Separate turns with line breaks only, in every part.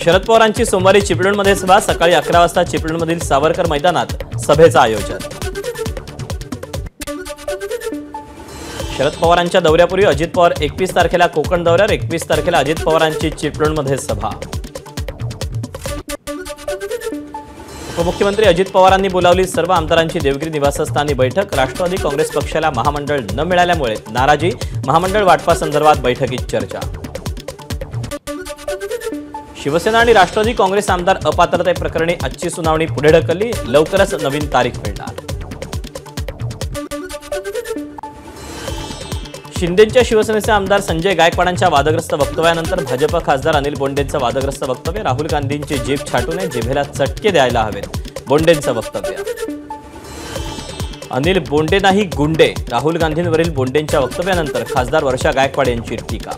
शरद पवारांची सोमवारी चिपळूणमध्ये सभा। सकाळी 11 वाजता चिपळूणमधील सावरकर मैदानात सभेचं आयोजन। शरद पवारांच्या दौऱ्यापूर्वी अजित पवार 21 तारखेला कोकण दौऱ्यावर, 21 तारखेला अजित पवारांची चिपळूणमध्ये सभा। उपमुख्यमंत्री अजित पवारांनी बोलावली सर्व आमदारांची देवगिरी निवासस्थानी बैठक। राष्ट्रवादी काँग्रेस पक्षाला महामंडळ न मिळाल्यामुळे नाराजी, महामंडळ वाटपासंदर्भात बैठकीत चर्चा। शिवसेना आणि राष्ट्रवादी काँग्रेस आमदार अपात्रतेप्रकरणी आजची सुनावणी पुढे ढकलली, लवकरच नवीन तारीख मिळणार। शिंदेच्या शिवसेनेचे आमदार संजय गायकवाडांच्या वादग्रस्त वक्तव्यानंतर भाजप खासदार अनिल बोंडेंचं वादग्रस्त वक्तव्य। राहुल गांधींची जीभ छाटू नये, जिभेला चटके द्यायला हवेत, बोंडेंचं वक्तव्य। अनिल बोंडे नाही गुंडे, राहुल गांधींवरील बोंडेंच्या वक्तव्यानंतर खासदार वर्षा गायकवाड यांची टीका।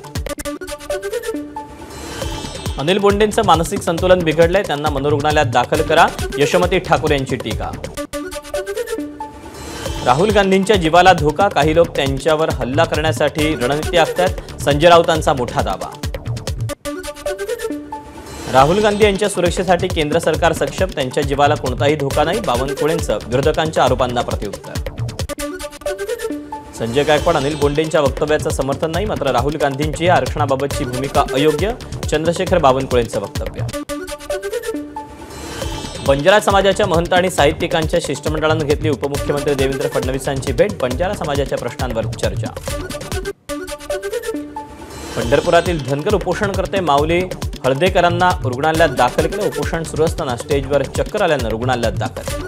अनिल बोंडेंचं मानसिक संतुलन बिघडलंय, त्यांना मनोरुग्णालयात दाखल करा, यशोमती ठाकूर यांची टीका। राहुल गांधींच्या जीवाला धोका, काही लोक त्यांच्यावर हल्ला करण्यासाठी रणनीती आखतात, संजय राऊतांचा मोठा दावा। राहुल गांधी यांच्या सुरक्षेसाठी केंद्र सरकार सक्षम, त्यांच्या जीवाला कोणताही धोका नाही, बावनकुळेंचं विरोधकांच्या आरोपांना प्रत्युत्तर। संजय गायकवाड अनिल बोंडेंच्या वक्तव्याचं समर्थन नाही, मात्र राहुल गांधींची आरक्षणाबाबतची भूमिका अयोग्य, चंद्रशेखर बावनकुळेंचं वक्तव्य। बंजारा समाजाच्या महंत आणि साहित्यिकांच्या शिष्टमंडळानं घेतली उपमुख्यमंत्री देवेंद्र फडणवीसांची भेट, बंजारा समाजाच्या प्रश्नांवर चर्चा। पंढरपुरातील धनगर उपोषणकर्ते माऊली हळदेकरांना रुग्णालयात दाखल केलं, उपोषण सुरू असताना स्टेजवर चक्कर आल्यानं रुग्णालयात दाखल।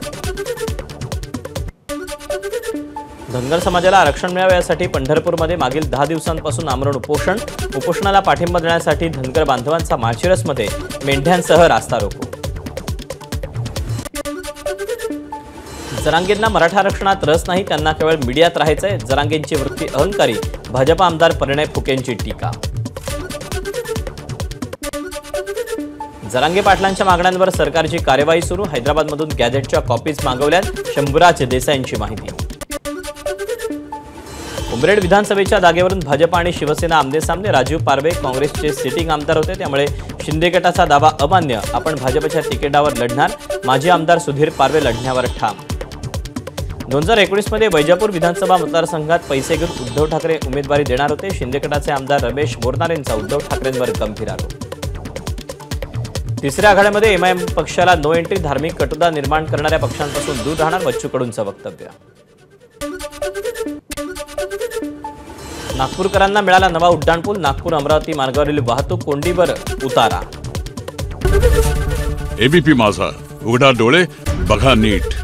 धनगर समाजाला आरक्षण मिळावे यासाठी पंढरपूरमध्ये मागील 10 दिवसांपासून आमरण उपोषण, उपोषणाला पाठिंबा देण्यासाठी धनगर बांधवांचा माळशिरसमध्ये मेंढ्यांसह रास्ता रोको। जरांगेंना मराठा आरक्षणात रस नाही, त्यांना केवळ मीडियात राहायचंय, जरांगेंची वृत्ती अहंकारी, भाजप आमदार परिणय फुकेंची टीका। जरांगे पाटलांच्या मागण्यांवर सरकारची कार्यवाही सुरू, हैदराबादमधून गॅझेटच्या कॉपीज मागवल्यात, शंभूराज देसाईंची माहिती। उमरेड विधानसभेच्या जागेवरून भाजप आणि शिवसेना आमनेसामने, राजीव पारवे काँग्रेसचे सिटिंग आमदार होते, त्यामुळे शिंदे गटाचा दावा अमान्य, आपण भाजपच्या तिकिटावर लढणार, माजी आमदार सुधीर पारवे लढण्यावर ठाम। 2019 मध्ये वैजापूर विधानसभा मतदारसंघात पैसे घेऊन उद्धव ठाकरे उमेदवारी देणार होते, शिंदे गटाचे आमदार रमेश बोरनारेंचा उद्धव ठाकरेंवर गंभीर आरोप। तिसऱ्या आघाडीमध्ये एमआयएम पक्षाला नो एंट्री, धार्मिक कटुता निर्माण करणाऱ्या पक्षांपासून दूर राहणार, बच्चू कडूंचं वक्तव्य। नागपूरकरांना मिळाला नवा उड्डाणपूल, नागपूर अमरावती मार्गावरील वाहतूक कोंडीवर उतारा।
एबीपी माझा, उघडा डोळे बघा नीट।